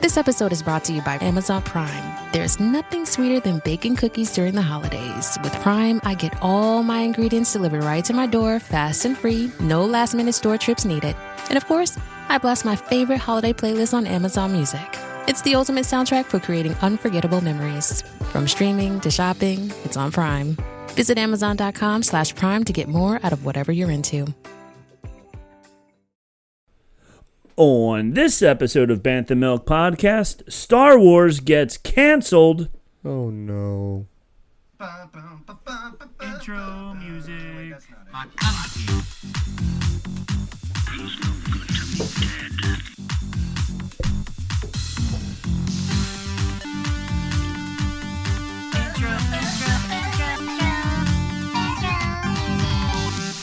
This episode is brought to you by Amazon Prime. There's nothing sweeter than baking cookies during the holidays. With Prime, I get all my ingredients delivered right to my door, fast and free, no last-minute store trips needed. And of course, I blast my favorite holiday playlist on Amazon Music. It's the ultimate soundtrack for creating unforgettable memories. From streaming to shopping, it's on Prime. Visit Amazon.com/Prime to get more out of whatever you're into. On this episode of Bantha Milk Podcast, Star Wars gets canceled. Oh no. Intro music. Feels no good to be dead.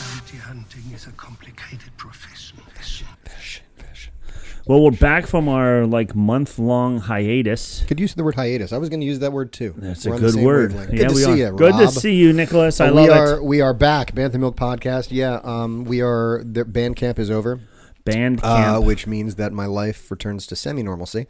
Bounty hunting is a complicated profession. Well, we're back from our month-long hiatus. Could use the word hiatus. I was going to use that word too. That's We're a on the good same word. wavelength. Yeah, Good to we see are. you, Good to Rob. see you, Nicholas. I love it. We are back. Bantha Milk Podcast. Yeah, we are. The band camp is over. Band camp. Which means that my life returns to semi-normalcy.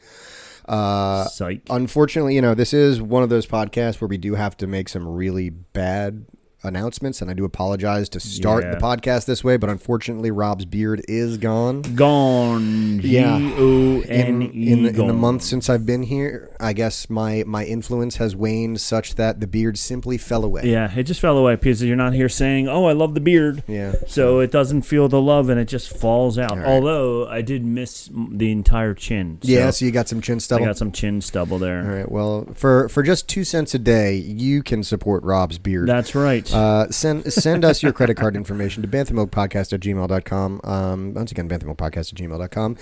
Psych. Unfortunately, this is one of those podcasts where we do have to make some really bad announcements, and I do apologize to start the podcast this way, but unfortunately Rob's beard is gone. Gone. G-O-N-E. In the month since I've been here, I guess my influence has waned such that the beard simply fell away. Yeah, it just fell away because you're not here saying, oh, I love the beard. Yeah. So it doesn't feel the love and it just falls out. Right. Although I did miss the entire chin. So you got some chin stubble? I got some chin stubble there. All right, well, for just 2 cents a day, you can support Rob's beard. That's right. Send us your credit card information to banthamilkpodcast@gmail.com. Once again, banthamilkpodcast@gmail.com.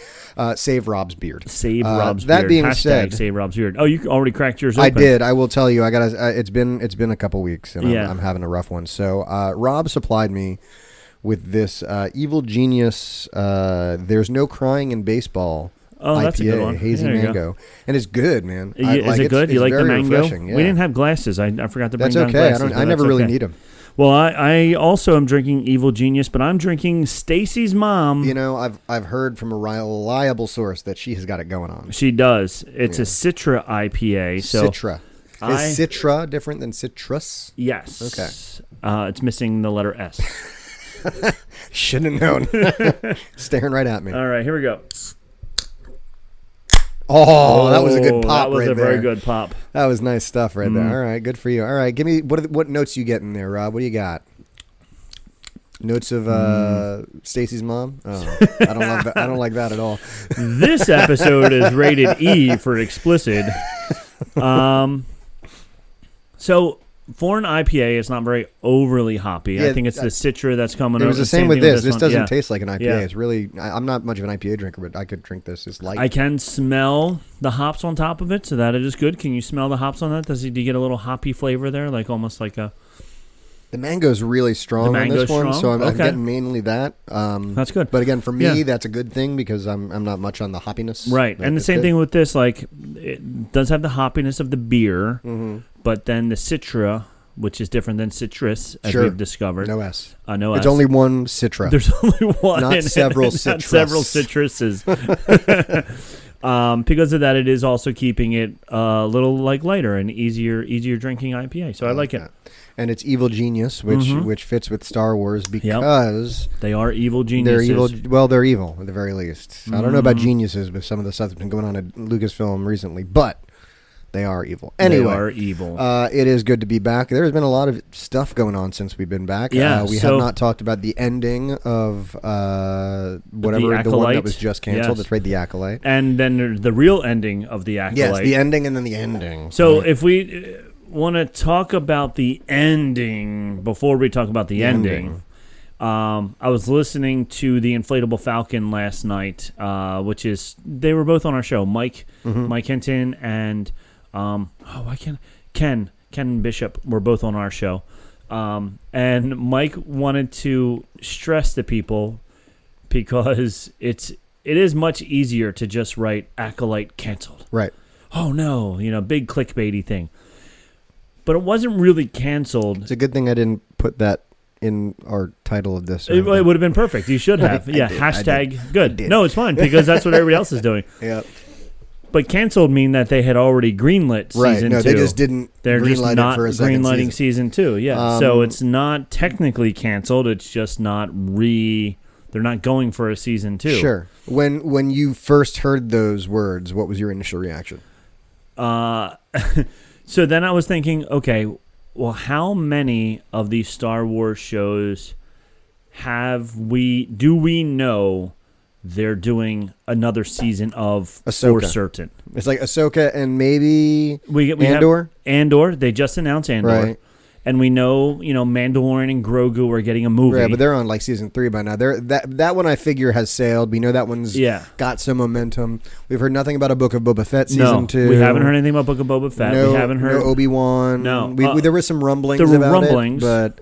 Save Rob's beard. Save Rob's that beard. being Hashtag said, save Rob's beard. Oh, you already cracked yours open. I did. I will tell you. I got. It's been a couple weeks, and Yeah. I'm having a rough one. So Rob supplied me with this Evil Genius. There's no crying in baseball. Oh, that's IPA, a good one. Hazy There you mango, go. and it's good, man. Is it good? It's you like the very mango? refreshing, yeah. We didn't have glasses. I forgot to bring That's down okay. glasses. I never really need them. Well, I also am drinking Evil Genius, but I'm drinking Stacy's mom. I've heard from a reliable source that she has got it going on. She does. It's a Citra IPA. So Citra. Is Citra different than citrus? Yes. Okay. It's missing the letter S. Should have known. Staring right at me. All right, here we go. Oh, that was a good pop. That was right a there. very good pop. That was nice stuff right there. All right, good for you. All right, give me what notes you get in there, Rob? What do you got? Notes of Stacy's mom? Oh, I don't love that. I don't like that at all. This episode is rated E for explicit. So for an IPA, it's not very overly hoppy. Yeah, I think it's the Citra that's coming over. It was the same with thing this. This one. doesn't taste like an IPA. Yeah. It's really. I'm not much of an IPA drinker, but I could drink this. It's light. I can smell the hops on top of it, so that it is good. Can you smell the hops on that? Do you get a little hoppy flavor there, like almost like a? The mango's really strong on this one, so I'm getting mainly that. That's good. But again, for me, that's a good thing because I'm not much on the hoppiness. Right, and the same thing with this. Like, it does have the hoppiness of the beer, but then the Citra, which is different than citrus, as we've discovered. No S. No It's S. only one Citra. There's only one. Not several citrus. Not several citruses. Because of that, it is also keeping it a little lighter and easier drinking IPA. So I like it. That. And it's Evil Genius, which fits with Star Wars because they are evil geniuses. They're evil. Well, they're evil at the very least. I don't know about geniuses with some of the stuff that's been going on at Lucasfilm recently, but they are evil. Anyway, they are evil. It is good to be back. There has been a lot of stuff going on since we've been back. Yeah, we have not talked about the ending of whatever the one that was just canceled. That's right, the Acolyte. And then the real ending of the Acolyte. Yes, the ending and then the ending. So if we want to talk about the ending before we talk about the ending. I was listening to the Inflatable Falcon last night, which is they were both on our show. Mike Hinton and Ken Bishop were both on our show. And Mike wanted to stress to people because it is much easier to just write Acolyte canceled. Right. Oh no, big clickbaity thing. But it wasn't really canceled. It's a good thing I didn't put that in our title of this. It would have been perfect. You should have. I did. Hashtag good. No, it's fine because that's what everybody else is doing. Yeah. But canceled mean that they had already greenlit season Right. No, 2. they just didn't They're just greenlight not it for a second greenlighting season 2. Yeah. So it's not technically canceled. It's just not they're not going for a season 2. Sure. When you first heard those words, what was your initial reaction? So then I was thinking, okay, well, how many of these Star Wars shows do we know they're doing another season of Ahsoka. for certain? It's like Ahsoka and maybe We Andor? have Andor. They just announced Andor. Right. And we know, Mandalorian and Grogu are getting a movie. Yeah, but they're on like season 3 by now. That one I figure has sailed. We know that one's got some momentum. We've heard nothing about a Book of Boba Fett season 2. We haven't heard anything about Book of Boba Fett. No, we haven't heard no Obi-Wan. No. There were some rumblings there were about rumblings. it.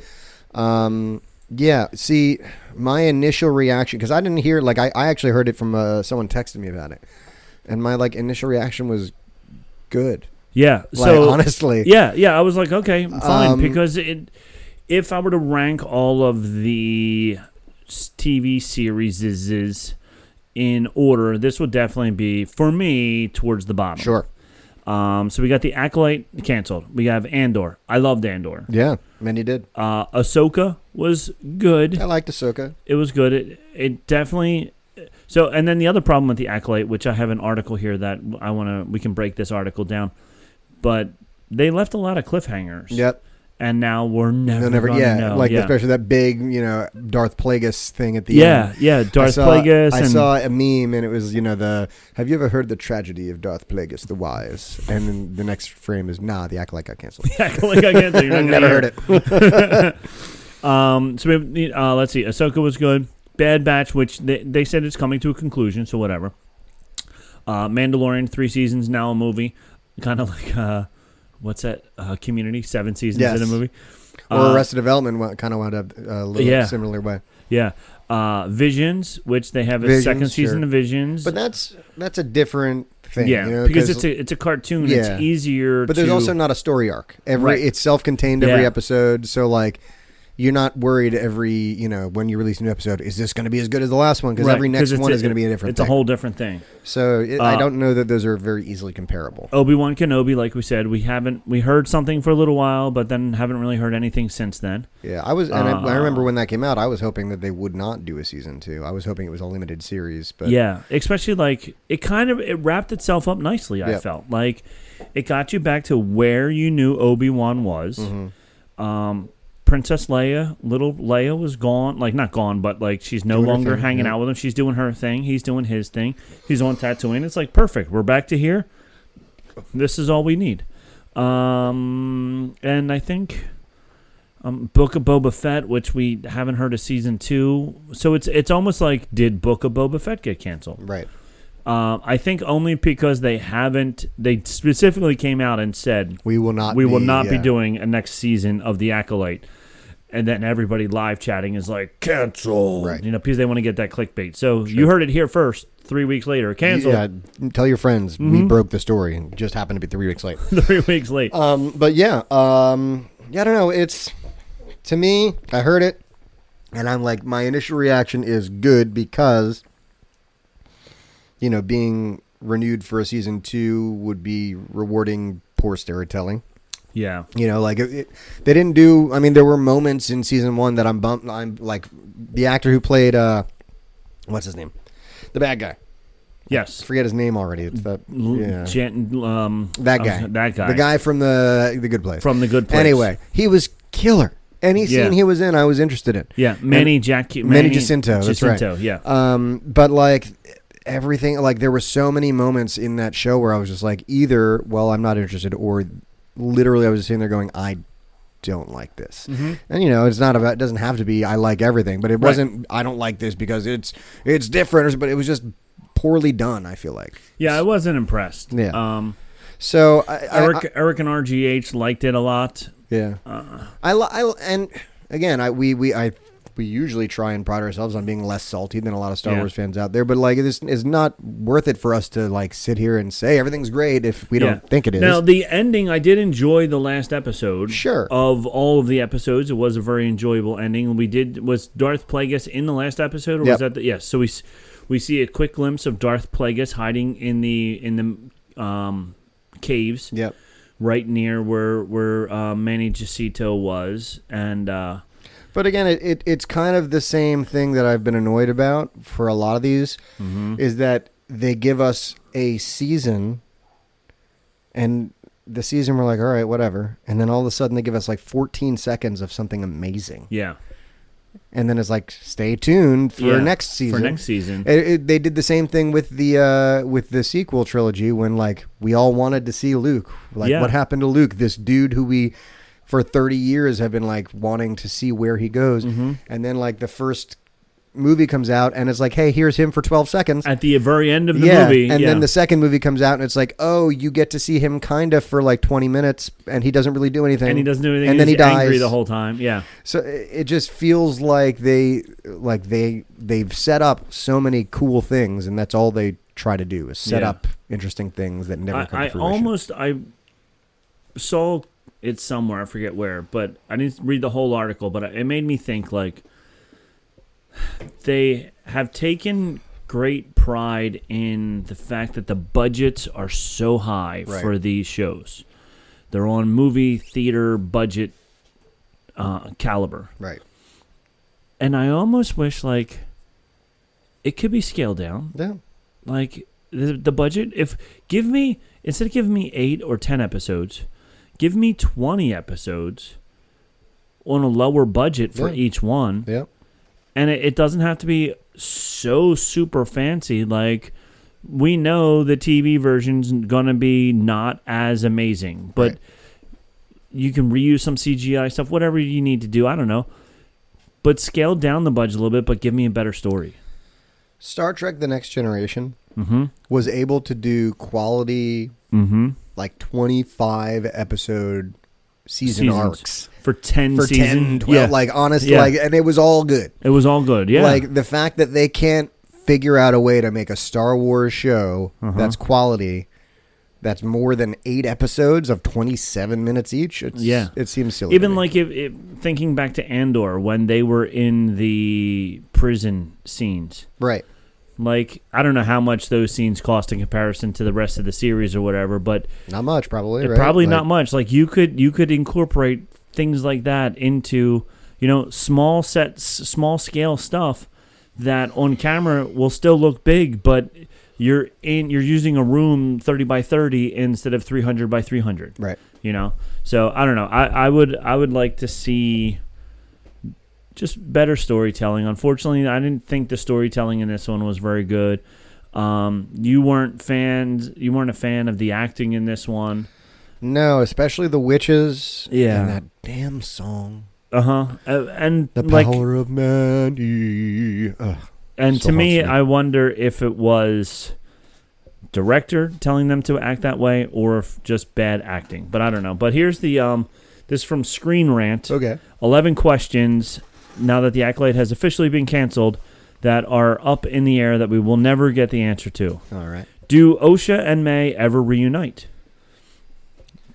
But yeah, see, my initial reaction, because I didn't hear, like I actually heard it from someone texted me about it. And my initial reaction was good. Yeah. So honestly. Yeah, I was like, okay, fine. Because if I were to rank all of the TV series in order, this would definitely be, for me, towards the bottom. Sure. So we got the Acolyte canceled. We have Andor. I loved Andor. Yeah, many did. Ahsoka was good. I liked Ahsoka. It was good. It definitely. So, and then the other problem with the Acolyte, which I have an article here that we can break this article down, but they left a lot of cliffhangers. Yep. And now we're never gonna know. Especially that big, Darth Plagueis thing at the end. Yeah, Darth Plagueis. I saw a meme, and it was, have you ever heard the tragedy of Darth Plagueis the Wise? And then the next frame is, the Acolyte got canceled. The Acolyte got canceled. You're not Never heard it. So we have, let's see. Ahsoka was good. Bad Batch, which they said it's coming to a conclusion, so whatever. Mandalorian, 3 seasons, now a movie. Kind of like, what's that? Community, 7 seasons in a movie. Or Arrested Development kind of wound up a little similar way. Yeah. Visions, which they have a second season of Visions. But that's a different thing. Yeah, because it's a cartoon. Yeah. It's easier But there's also not a story arc. It's self-contained every episode, so you're not worried every, when you release a new episode, is this going to be as good as the last one? Because every next one is going to be a different thing. It's a whole different thing. So I don't know that those are very easily comparable. Obi-Wan Kenobi, like we said, we heard something for a little while, but then haven't really heard anything since then. Yeah, I remember when that came out, I was hoping that they would not do a season 2. I was hoping it was a limited series. But yeah, especially it wrapped itself up nicely, I felt. It got you back to where you knew Obi-Wan was. Mm-hmm. Princess Leia, little Leia was gone, not gone, but she's no longer hanging out with him. She's doing her thing. He's doing his thing. He's on Tatooine. It's perfect. We're back to here. This is all we need. And I think Book of Boba Fett, which we haven't heard of season 2. So it's almost like, did Book of Boba Fett get canceled? Right. I think only because they specifically came out and said, we will not be doing a next season of The Acolyte. And then everybody live chatting is like, cancel. Right. Because they want to get that clickbait. So you heard it here first, 3 weeks later, cancel. Yeah, tell your friends, we broke the story and just happened to be 3 weeks late. 3 weeks late. But yeah, I don't know. To me, I heard it, and I'm like, my initial reaction is good because, being renewed for a season 2 would be rewarding poor storytelling. Yeah. They didn't do, there were moments in season 1 that I'm like, the actor who played, what's his name? The bad guy. Yes. I forget his name already. It's that, that guy. That guy. The guy from the Good Place. From The Good Place. Anyway, he was killer. Any scene he was in, I was interested in. Yeah. Manny Jacinto. That's right. Yeah. But everything, there were so many moments in that show where I was just like, either, well, I'm not interested, or literally I was just sitting there going, I don't like this. Mm-hmm. And it's not about, it doesn't have to be I like everything, but it wasn't I don't like this because it's different, but it was just poorly done, I feel like. Yeah, I wasn't impressed. Yeah. So Eric and RGH liked it a lot. Yeah. And again, we usually try and pride ourselves on being less salty than a lot of Star Wars fans out there, but this is not worth it for us to sit here and say everything's great if we don't think it is. Now, the ending, I did enjoy the last episode. Sure. Of all of the episodes, it was a very enjoyable ending. Was Darth Plagueis in the last episode, or was that yes? So we see a quick glimpse of Darth Plagueis hiding in the caves. Yep. Right near where Manny Jacinto was, and but again, it's kind of the same thing that I've been annoyed about for a lot of these, is that they give us a season, and the season we're like, all right, whatever, and then all of a sudden they give us like 14 sequence of something amazing. Yeah. And then it's like, stay tuned for next season. For next season. They did the same thing with the sequel trilogy when like we all wanted to see Luke. Like what happened to Luke? This dude who we for 30 years have been like wanting to see where he goes. And then like the first movie comes out and it's like, hey, here's him for 12 seconds. At the very end of the movie. And then the second movie comes out and it's like, oh, you get to see him kind of for like 20 minutes and he doesn't really do anything. And he doesn't do anything. And then he dies. Angry the whole time. Yeah. So it just feels like they've set up so many cool things and that's all they try to do is set up interesting things that never come to fruition. I saw it somewhere, I forget where, but I didn't read the whole article, but it made me think like they have taken great pride in the fact that the budgets are so high for these shows. They're on movie theater budget caliber. Right. And I almost wish like it could be scaled down. Yeah. Like the budget, instead of giving me 8 or 10 episodes, give me 20 episodes on a lower budget for each one. Yeah. And it doesn't have to be so super fancy. Like, we know the TV version's going to be not as amazing. But you can reuse some CGI stuff, whatever you need to do. I don't know. But scale down the budget a little bit, but give me a better story. Star Trek The Next Generation was able to do quality, like 25 episode seasons arcs. For 10 for seasons. 10, 12, like honestly, like, and it was all good. It was all good, yeah. Like the fact that they can't figure out a way to make a Star Wars show that's quality, that's more than 8 episodes of 27 minutes each. It seems silly. Even like if thinking back to Andor when they were in the prison scenes, right? Like, I don't know how much those scenes cost in comparison to the rest of the series or whatever, but not much, probably. Right? Probably not much. Like you could incorporate things like that into, small sets, small scale stuff that on camera will still look big, but you're using a room 30 by 30 instead of 300 by 300. Right. So I don't know. I would like to see just better storytelling. Unfortunately, I didn't think the storytelling in this one was very good. You weren't a fan of the acting in this one. No, especially the witches. Yeah. And that damn song. And the power of Mandy. And to me, I wonder if it was director telling them to act that way or if just bad acting. But I don't know. But here's the this is from Screen Rant. Okay. 11 questions now that the Acolyte has officially been canceled that are up in the air that we will never get the answer to. All right. Do Osha and May ever reunite?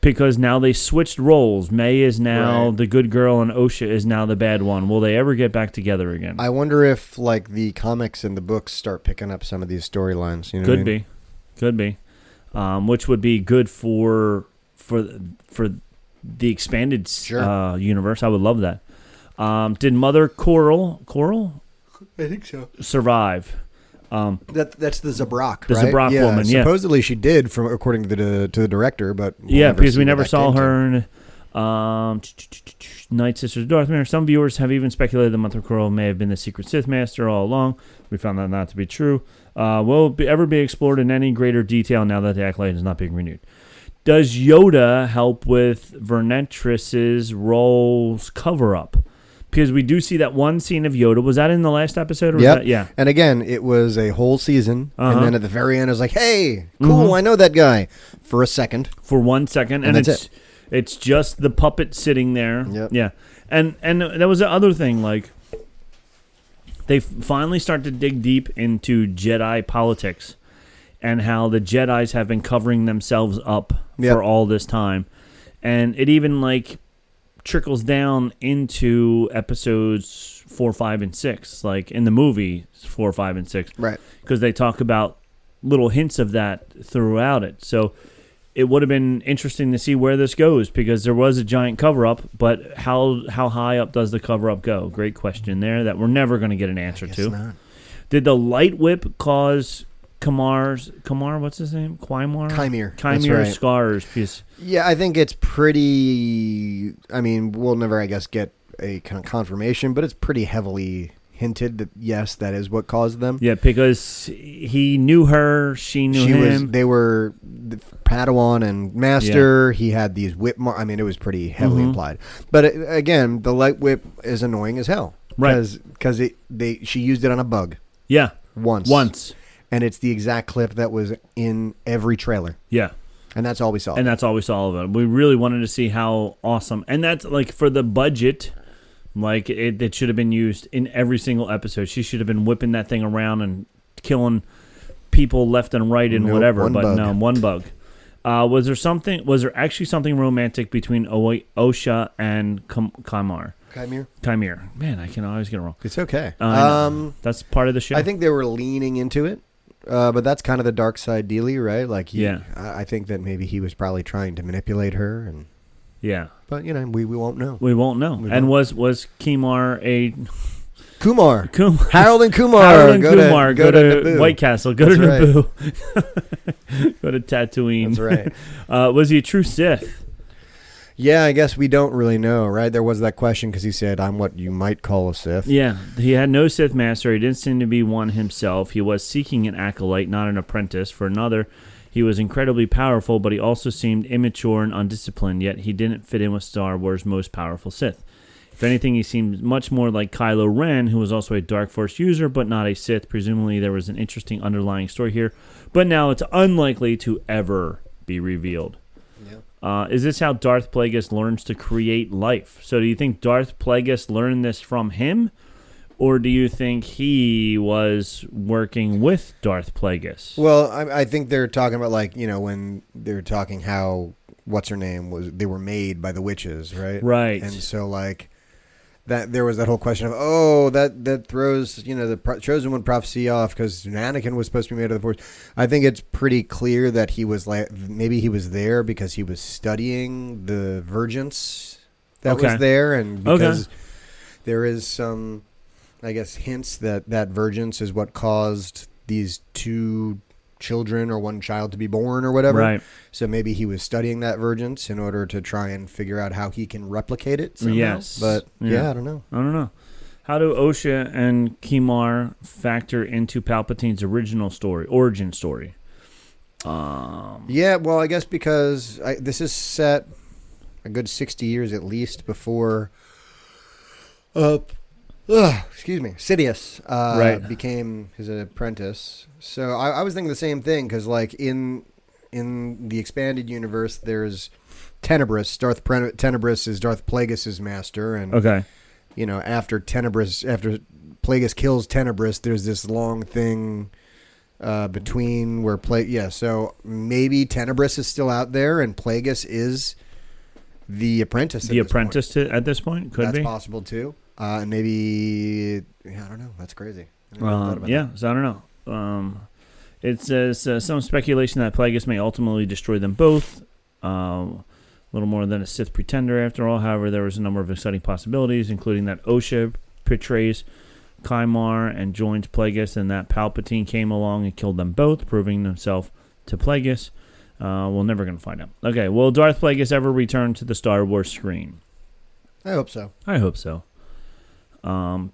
Because now they switched roles. May is now the good girl and Osha is now the bad one. Will they ever get back together again? I wonder if like the comics and the books start picking up some of these storylines. Could be. Which would be good for the expanded universe. I would love that. Did Mother Coral? I think so. Survive? That's the Zabrak, the right? Zabrak woman. Yeah, supposedly she did, according to the director, but because we never saw her. Night Sisters of Darth Vader. Some viewers have even speculated that Mother Coral may have been the secret Sith Master all along. We found that not to be true. Will it ever be explored in any greater detail now that the Acolyte is not being renewed? Does Yoda help with Vernetress's role's cover-up? Because we do see that one scene of Yoda. Was that in the last episode? Or yep. Yeah. And again, it was a whole season. And then at the very end, it was like, hey, cool, I know that guy. For a second. For 1 second. And that's it. It's just the puppet sitting there. Yep. Yeah. And that was the other thing. Like, they finally start to dig deep into Jedi politics and how the Jedis have been covering themselves up for all this time. And it even, like, trickles down into episodes 4, 5, and 6, like in the movie 4, 5, and 6. Right. Because they talk about little hints of that throughout it. So it would have been interesting to see where this goes, because there was a giant cover-up, but how high up does the cover-up go? Great question there that we're never going to get an answer to. Not. Did the light whip cause Kamar, what's his name? Chimere. Chimere That's right. scars. Because Yeah, I think it's pretty. I mean, we'll never, I guess, get a kind of confirmation, but it's pretty heavily hinted that yes, that is what caused them. yeah, because he knew her, she knew him. They were the Padawan and Master. He had these whip I mean, it was pretty heavily implied. But again, the light whip is annoying as hell. Right. Because she used it on a bug. Yeah. Once. And it's the exact clip that was in every trailer. Yeah. And that's all we saw. And that's all we saw of it. We really wanted to see how awesome. And that's like for the budget, like it should have been used in every single episode. She should have been whipping that thing around and killing people left and right and whatever. One bug. No, one bug. Was there actually something romantic between Osha and Chimere? Chimere. Man, I can always get it wrong. It's okay. That's part of the show. I think they were leaning into it. But that's kind of the dark side dealie, right? Like, yeah. I think that maybe he was probably trying to manipulate her, and yeah. But we won't know. We won't know. Was Kimar a Kumar? Harold and Kumar. Harold and Kumar go to Naboo. White Castle. Go That's to right. Naboo. Go to Tatooine. That's right. Was he a true Sith? Yeah, I guess we don't really know, right? There was that question because he said, "I'm what you might call a Sith." Yeah, he had no Sith master. He didn't seem to be one himself. He was seeking an acolyte, not an apprentice. For another, he was incredibly powerful, but he also seemed immature and undisciplined, yet he didn't fit in with Star Wars' most powerful Sith. If anything, he seemed much more like Kylo Ren, who was also a Dark Force user, but not a Sith. Presumably, there was an interesting underlying story here, but now it's unlikely to ever be revealed. Is this how Darth Plagueis learns to create life? So do you think Darth Plagueis learned this from him, or do you think he was working with Darth Plagueis? Well, I think they're talking about, like, when they're talking how, what's her name, they were made by the witches, right? Right. And so, like, that there was that whole question of, that throws, the Chosen One prophecy off because Anakin was supposed to be made of the Force. I think it's pretty clear that he was maybe he was there because he was studying the Virgence that was there, and because there is some, I guess, hints that Virgence is what caused these two children or one child to be born or whatever. Right. So maybe he was studying that Virgence in order to try and figure out how he can replicate it somehow. Yes. But I don't know. How do Osha and Kimar factor into Palpatine's origin story? Yeah, well, I guess because this is set a good 60 years at least before Sidious became his apprentice. So I was thinking the same thing because, like, in the expanded universe, there's Tenebrous. Tenebrous is Darth Plagueis' master, and after Plagueis kills Tenebrous, there's this long thing between where so maybe Tenebrous is still out there, and Plagueis is the apprentice. At this point could That's be possible too. And maybe, I don't know. That's crazy. So I don't know. It says some speculation that Plagueis may ultimately destroy them both. A little more than a Sith pretender, after all. However, there was a number of exciting possibilities, including that Osha betrays Chimar and joins Plagueis, and that Palpatine came along and killed them both, proving himself to Plagueis. We're never going to find out. Okay, will Darth Plagueis ever return to the Star Wars screen? I hope so.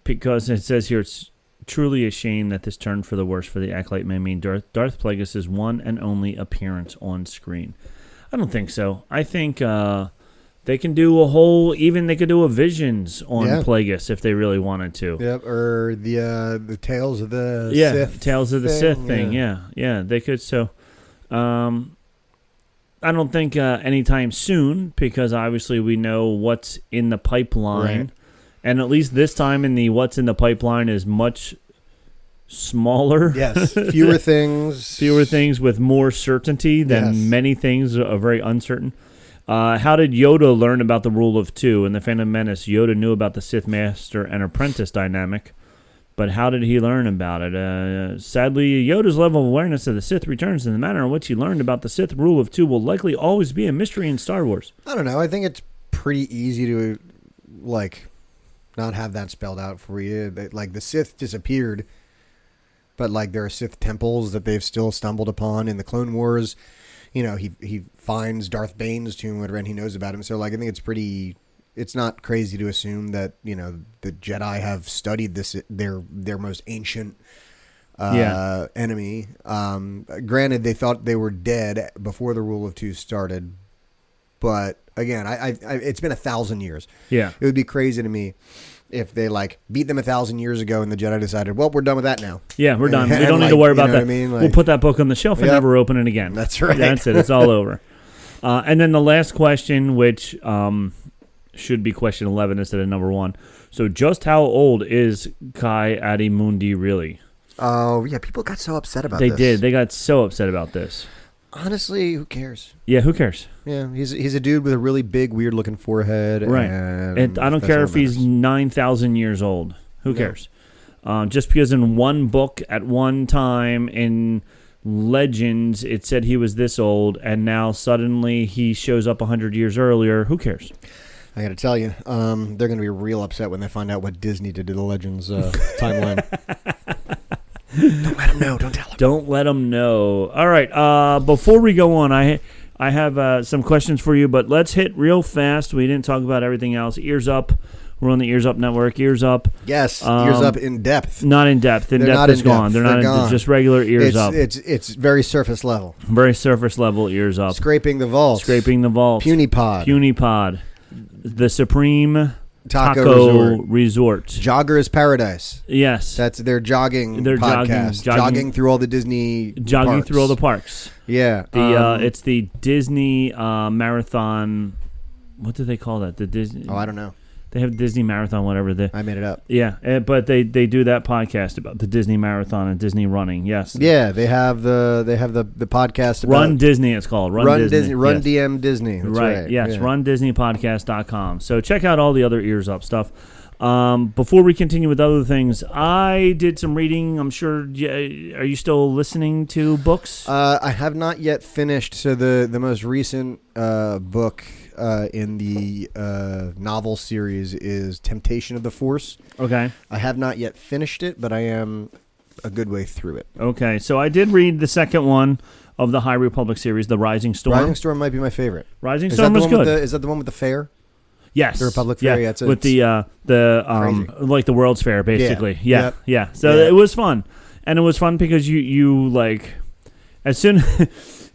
Because it says here it's truly a shame that this turned for the worse for the Acolyte may mean Darth Plagueis' one and only appearance on screen. I don't think so. I think they can do they could do a Visions on Plagueis if they really wanted to. Yep, or the Tales of the Sith. Tales of the Sith thing. Yeah, they could. So, I don't think anytime soon, because obviously we know what's in the pipeline. Right. And at least this time in the what's in the pipeline is much smaller. Yes, fewer things. Fewer things with more certainty than many things are very uncertain. How did Yoda learn about the rule of two? In The Phantom Menace, Yoda knew about the Sith Master and Apprentice dynamic, But how did he learn about it? Sadly, Yoda's level of awareness of the Sith returns, and the manner in which he learned about the Sith rule of two will likely always be a mystery in Star Wars. I don't know. I think it's pretty easy to, like, not have that spelled out for you. Like, the Sith disappeared, but, like, there are Sith temples that they've still stumbled upon in the Clone Wars. You know, he finds Darth Bane's tomb, whatever, and he knows about him. So, like, I think it's not crazy to assume that, you know, the Jedi have studied this, their most ancient enemy. Granted, they thought they were dead before the Rule of Two started, but again, I it's been 1,000 years. Yeah, it would be crazy to me if they like beat them 1,000 years ago and the Jedi decided, well, we're done with that now. Yeah, we're done. We don't need to worry about that. I mean? We'll put that book on the shelf and never open it again. That's right. That's it. It's all over. And then the last question, which should be question 11 instead of number 1. So just how old is Kai Adimundi really? Oh, yeah. People got so upset about this. They did. They got so upset about this. Honestly, who cares? Yeah, who cares? Yeah, he's a dude with a really big, weird-looking forehead. Right. And I don't care if he's 9,000 years old. Who cares? Just because in one book at one time in Legends it said he was this old, and now suddenly he shows up 100 years earlier. Who cares? I got to tell you, they're going to be real upset when they find out what Disney did to the Legends timeline. Don't let them know. Don't tell them. Don't let them know. All right. Before we go on, I have some questions for you, but let's hit real fast. We didn't talk about everything else. Ears Up. We're on the Ears Up Network. Ears Up. Yes. Ears Up in depth. Not in depth. In depth is gone. They're not gone. Just regular Ears Up. It's very surface level. Very surface level Ears Up. Scraping the vault. Scraping the vault. Puny Pod. The Supreme Taco Resort. Jogger's Paradise. Yes. That's their jogging podcast. Jogging through all the Disney parks. Through all the parks. Yeah. It's the Disney Marathon. What do they call that? The Disney. Oh, I don't know. They have Disney Marathon, whatever. I made it up. Yeah, but they do that podcast about the Disney Marathon and Disney running. Yes. Yeah, they have the podcast about Run Disney. It's called Run Disney. Run yes. DM Disney. That's right. Yes. Yeah. RunDisneyPodcast.com. So check out all the other Ears Up stuff. Before we continue with other things, I did some reading. I'm sure. Are you still listening to books? I have not yet finished. So the most recent book in the novel series is Temptation of the Force. Okay. I have not yet finished it, but I am a good way through it. Okay. So I did read the second one of the High Republic series, The Rising Storm. Rising Storm might be my favorite. Rising Storm was good. Is that the one with the fair? Yes, the Republic Fair. Yeah, with the like the World's Fair, basically. Yeah. Yeah. So it was fun, and it was fun because you like as soon.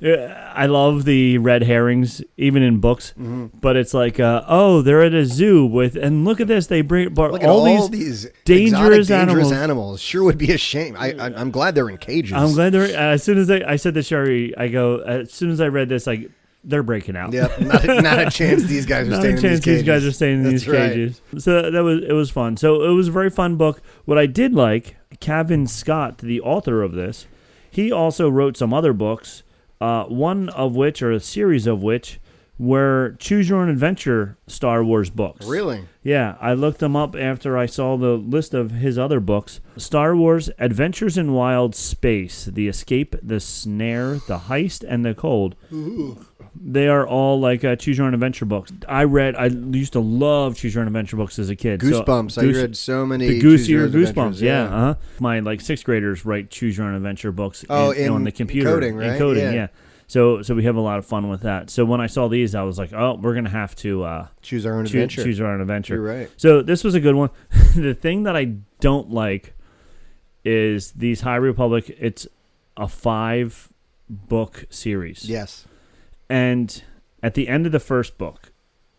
I love the red herrings, even in books. Mm-hmm. But it's like, they're at a zoo and look at this. They bring all these dangerous animals. Sure would be a shame. I'm glad they're in cages. I'm glad they're. As soon as I said to Sherry, I go. As soon as I read this, like. They're breaking out. Yep, not a chance these guys are staying in these cages. Not a chance these guys are staying in these cages. So it was fun. So it was a very fun book. What I did like, Kevin Scott, the author of this, he also wrote some other books, one of which, or a series of which, were Choose Your Own Adventure Star Wars books. Really? Yeah, I looked them up after I saw the list of his other books. Star Wars Adventures in Wild Space, The Escape, The Snare, The Heist, and The Cold. Ooh. They are all like Choose Your Own Adventure books. I used to love Choose Your Own Adventure books as a kid. Goosebumps. I read so many. The Goosebumps. Yeah. Uh-huh. My sixth graders write Choose Your Own Adventure books on the computer. Encoding, right? Encoding, yeah. So we have a lot of fun with that. So when I saw these, I was like, oh, we're gonna have to choose our own adventure. Choose our own adventure. You're right. So this was a good one. The thing that I don't like is these High Republic. It's a 5-book series. Yes. And at the end of the first book,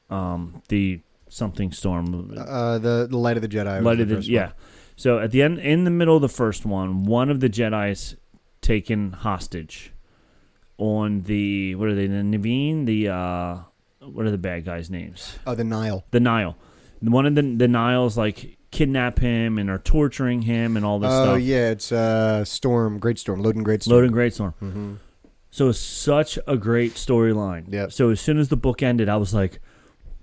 the something storm, the Light of the Jedi. Light of the yeah. So at the end, in the middle of the first one of the Jedi's taken hostage on the what are they? The Naveen, what are the bad guys' names? Oh, the Nile. The Nile. One of the Niles like kidnap him and are torturing him and all this stuff. Oh yeah, it's Great Storm, Loden Great Storm. Loden Great Storm. Mm-hmm. So it's such a great storyline. Yep. So as soon as the book ended, I was like,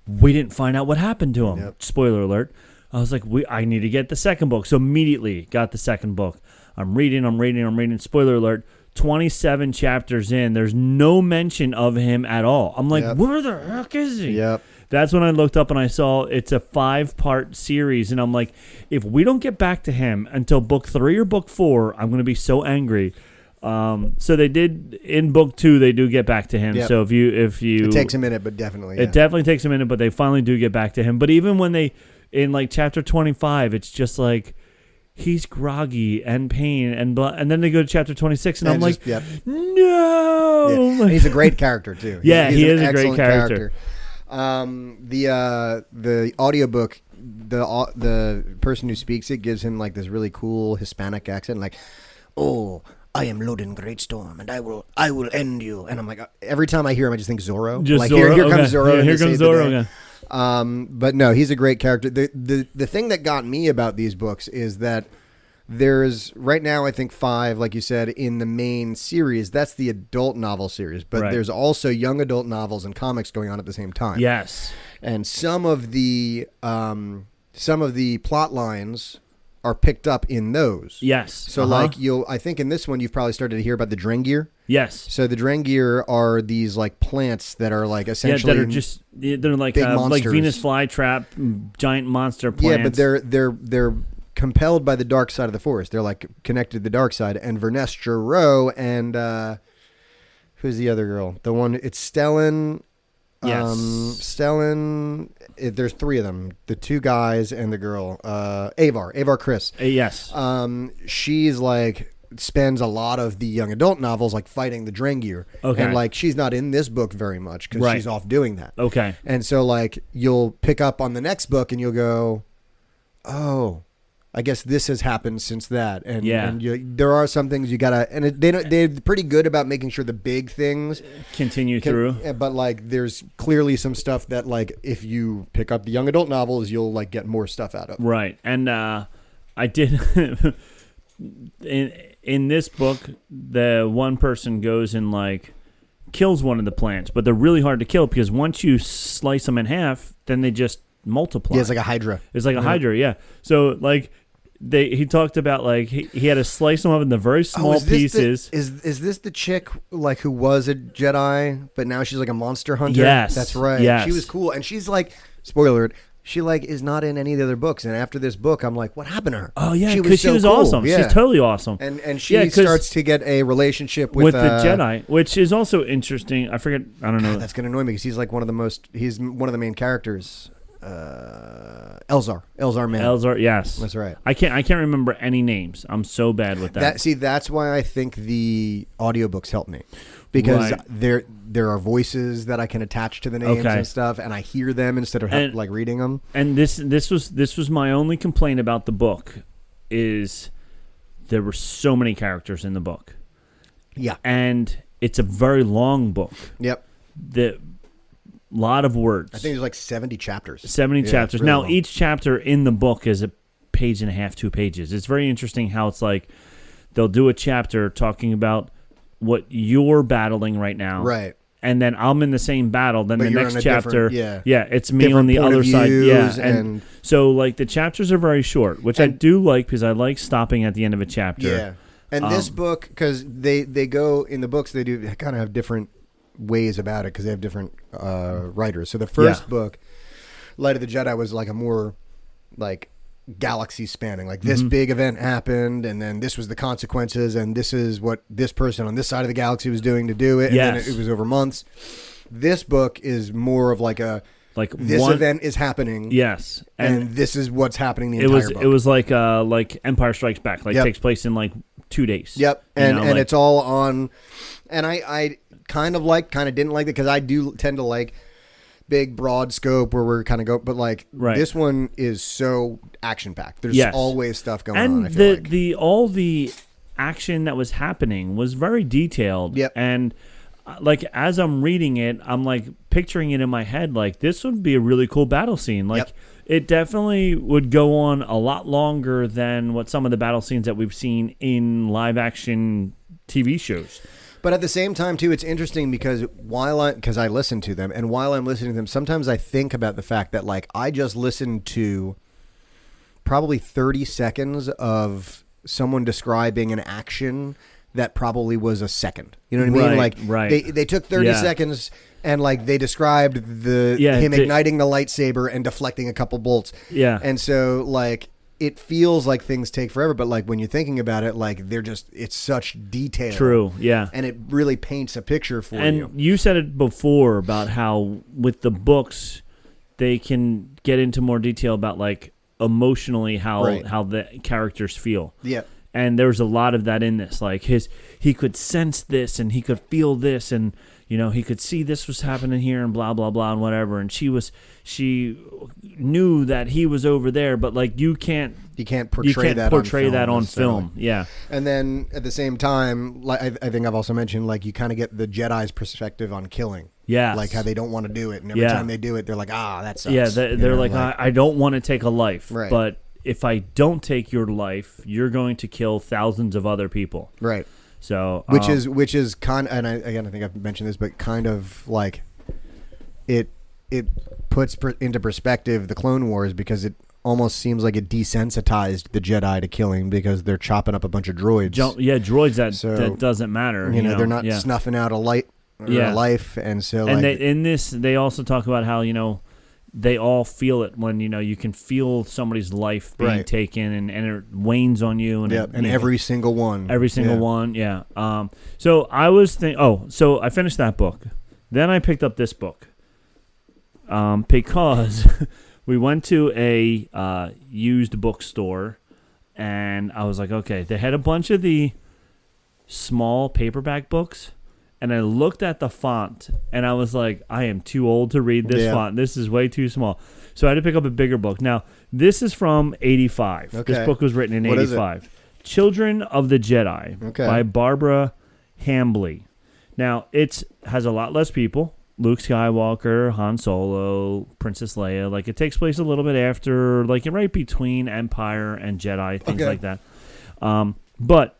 we didn't find out what happened to him. Yep. Spoiler alert. I was like, I need to get the second book. So immediately got the second book. I'm reading. Spoiler alert, 27 chapters in, there's no mention of him at all. I'm like, where the heck is he? Yep. That's when I looked up and I saw it's a 5-part series. And I'm like, if we don't get back to him until book 3 or book 4, I'm going to be so angry. So they did in book 2. They do get back to him. Yep. So if you, it takes a minute, but definitely, it definitely takes a minute, but they finally do get back to him. But even when they in like chapter 25, it's just like he's groggy and pain and and then they go to chapter 26, and I'm like, no. Yeah. He's a great character too. Yeah, he's he an is a great excellent character. The audiobook, the person who speaks it gives him like this really cool Hispanic accent, like, oh, I am loading great storm, and I will end you. And I'm like, every time I hear him, I just think Zorro. Just like Zorro? Here comes Zorro. Yeah, here comes Zorro again. But no, he's a great character. The thing that got me about these books is that there's right now, I think 5, like you said, in the main series. That's the adult novel series, but there's also young adult novels and comics going on at the same time. Yes, and some of the plot lines are picked up in those. Yes. So like I think in this one you've probably started to hear about the Drengir. Yes. So the Drengir are these like plants that are like essentially they're like big like monsters. Venus flytrap, giant monster plants. Yeah, but they're compelled by the dark side of the forest. They're like connected to the dark side. And Vernestra Rowe and who's the other girl? The one, it's Stellan. Yes. Stellan. There's 3 of them. The 2 guys and the girl. Avar Chris. Yes. She's like spends a lot of the young adult novels like fighting the Drengir. Okay. And like she's not in this book very much because she's off doing that. Okay. And so like you'll pick up on the next book and you'll go, oh, I guess this has happened since that. And, there are some things you gotta, and they're pretty good about making sure the big things continue through. But like, there's clearly some stuff that like, if you pick up the young adult novels, you'll like get more stuff out of. Right. And I did in this book, the one person goes and like kills one of the plants, but they're really hard to kill because once you slice them in half, then they just multiply. Yeah, it's like a hydra. It's like a hydra. Yeah. So like. He talked about like he had to slice them up into very small pieces. Is this the chick like who was a Jedi but now she's like a monster hunter? Yes, that's right. Yes. She was cool, and she's like, spoiler alert, she like is not in any of the other books. And after this book, I'm like, what happened to her? Oh yeah, because she was cool. awesome. Yeah. She's totally awesome. And she starts to get a relationship with the Jedi, which is also interesting. I forget. I don't know. That's gonna annoy me because he's like he's one of the main characters. Elzar Man. Elzar, yes, that's right. I can't remember any names. I'm so bad with that. That's why I think the audiobooks help me because there are voices that I can attach to the names and stuff, and I hear them instead of like reading them. And this was my only complaint about the book is there were so many characters in the book. Yeah, and it's a very long book. Yep. Lot of words. I think there's like 70 chapters. 70 chapters. Really now, long. each chapter in the book is a page and a half, 2 pages. It's very interesting how it's like they'll do a chapter talking about what you're battling right now. Right. And then I'm in the same battle. Then the next chapter, it's me different on the other side. Yeah. And so, like, the chapters are very short, which I do like because I like stopping at the end of a chapter. Yeah. And this book, because they go, in the books, they kind of have different ways about it because they have different writers. So the first book, Light of the Jedi, was like a more like galaxy spanning, like this big event happened and then this was the consequences and this is what this person on this side of the galaxy was doing to do it, and then it was over months. This book is more of like this event is happening, and this is what's happening the entire book. It was like Empire Strikes Back, takes place in like 2 days. And it's all on, and I kind of didn't like it because I do tend to like big broad scope where we're kind of go, but like this one is so action packed. There's always stuff going on. I feel like all the action that was happening was very detailed. And like as I'm reading it, I'm like picturing it in my head like this would be a really cool battle scene. Like it definitely would go on a lot longer than what some of the battle scenes that we've seen in live action TV shows. But at the same time, too, it's interesting because because I listen to them, and while I'm listening to them, sometimes I think about the fact that like I just listened to probably 30 seconds of someone describing an action that probably was a second. You know what I mean? Like they took 30 seconds and like they described him igniting the lightsaber and deflecting a couple bolts. Yeah. And so like it feels like things take forever, but like when you're thinking about it, like it's such detail. True. Yeah. And it really paints a picture for you. And you said it before about how with the books they can get into more detail about like emotionally how the characters feel. Yeah. And there's a lot of that in this. Like he could sense this and he could feel this and he could see this was happening here and blah blah blah and whatever. And she knew that he was over there, but like you can't portray that on film. Yeah. And then at the same time, like I think I've also mentioned, like you kind of get the Jedi's perspective on killing. Yeah. Like how they don't want to do it, and every time they do it, they're like, that sucks. Yeah, they're like, I don't want to take a life, but if I don't take your life, you're going to kill thousands of other people. Right. So which is kind of, and I think I've mentioned this, but kind of like it puts into perspective the Clone Wars, because it almost seems like it desensitized the Jedi to killing because they're chopping up a bunch of droids. Droids that doesn't matter. They're not snuffing out a light or a life, and so and in this they also talk about how they all feel it when you can feel somebody's life being taken and it wanes on you and every single one. So I was so I finished that book, then I picked up this book because we went to a used bookstore and I was like, okay, they had a bunch of the small paperback books. And I looked at the font, and I was like, I am too old to read this font. This is way too small. So I had to pick up a bigger book. Now, this is from 85. Okay. This book was written in 85. Children of the Jedi by Barbara Hambly. Now, it has a lot less people. Luke Skywalker, Han Solo, Princess Leia. Like, it takes place a little bit after, like, right between Empire and Jedi, things like that. But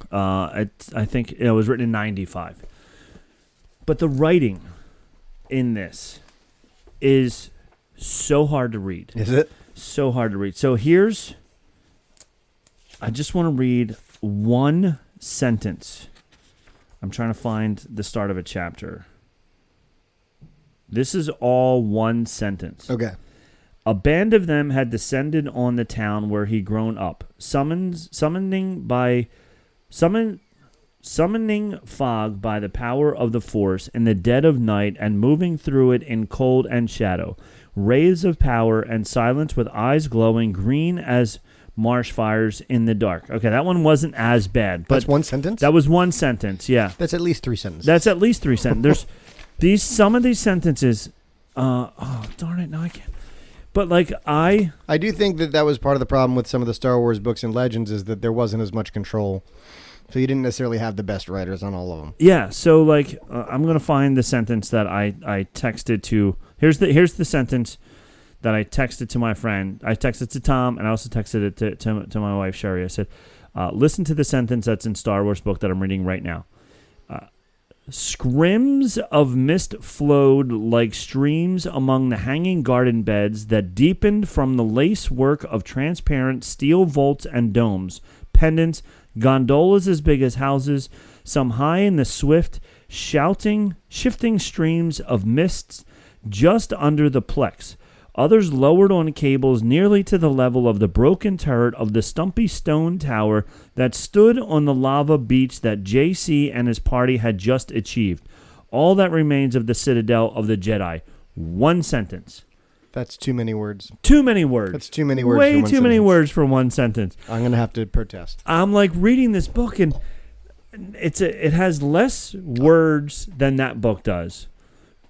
I think it was written in 95. But the writing in this is so hard to read. Is it? So hard to read. So I just want to read one sentence. I'm trying to find the start of a chapter. This is all one sentence. Okay. A band of them had descended on the town where he'd grown up, summoning fog by the power of the Force in the dead of night and moving through it in cold and shadow. Rays of power and silence with eyes glowing green as marsh fires in the dark. Okay, that one wasn't as bad. But that's one sentence? That was one sentence, yeah. That's at least 3 sentences. There's some of these sentences. Darn it, no, I can't. But like I do think that was part of the problem with some of the Star Wars books and legends, is that there wasn't as much control. So you didn't necessarily have the best writers on all of them. Yeah, so like I'm going to find the sentence that I texted to. Here's the sentence that I texted to my friend. I texted to Tom, and I also texted it to my wife, Sherry. I said, listen to the sentence that's in Star Wars book that I'm reading right now. Scrims of mist flowed like streams among the hanging garden beds that deepened from the lace work of transparent steel vaults and domes, pendants, gondolas as big as houses, some high in the swift, shifting streams of mists just under the plex. Others lowered on cables nearly to the level of the broken turret of the stumpy stone tower that stood on the lava beach that JC and his party had just achieved. All that remains of the citadel of the Jedi. One sentence. That's too many words. Too many words. That's too many words. Way too many words for one sentence. I'm going to have to protest. I'm like reading this book, and it has less words than that book does.